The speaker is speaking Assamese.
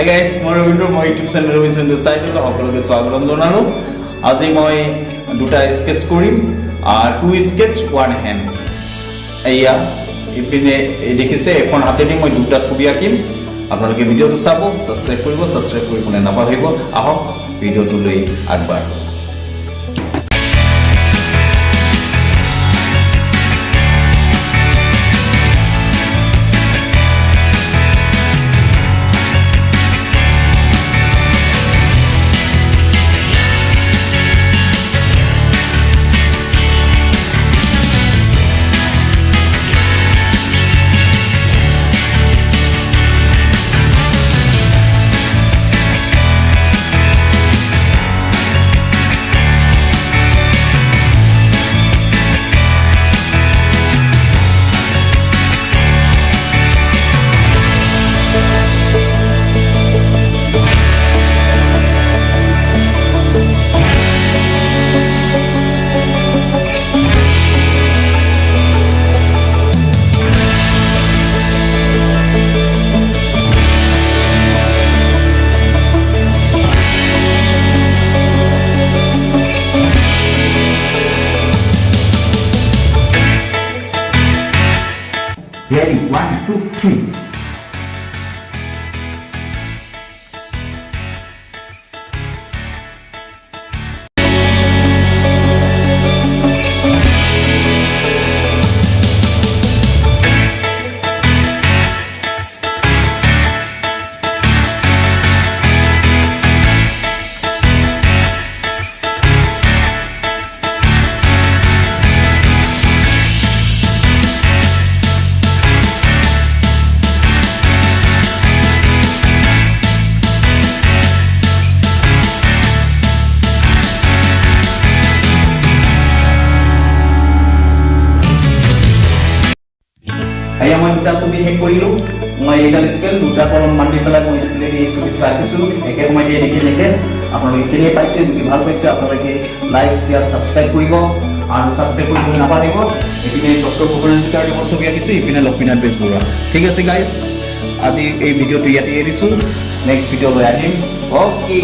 Hi guys, মই ৰবীন্দ্ৰ মই ইউটিউব চেনেল ৰবীন্দ্ৰ চাইটলৈ সকলোকে স্বাগতম জনালোঁ। আজি মই দুটা স্কেচ কৰিম, টু স্কেচ ওৱান হেণ্ড। এয়া ইপিনে দেখিছে এখন হাতেদি মই দুটা ছবি আঁকিম। আপোনালোকে ভিডিঅ'টো চাব, ছাবস্ক্ৰাইব কৰিবলৈ নাপাহৰিব। আহক ভিডিঅ'টোলৈ আগবাঢ়ো। Ready, 1, 2, 3. এয়া মই দুটা ছবি শেষ কৰিলোঁ। মই এইডাল স্কেল দুটা কলম বান্ধি পেলাই মই স্কেলেৰে এই ছবিটো আঁকিছোঁ। একে সময়তে এনেকৈ আপোনালোকে কেনেকৈ পাইছে, যদি ভাল পাইছে আপোনালোকে লাইক, শ্বেয়াৰ, ছাবস্ক্ৰাইব কৰিব আৰু ছাবস্ক্ৰাইব কৰিবলৈ নাপাহৰিব। এইপিনে ডক্টৰ ভূপেন হাজৰিকাৰ মই ছবি আঁকিছোঁ, ইপিনে লক্ষ্মীনাথ বেজবৰুৱা। ঠিক আছে গাইজ, আজি এই ভিডিঅ'টো ইয়াতে এৰিছোঁ। নেক্সট ভিডিঅ'লৈ আহিম। অ'কে।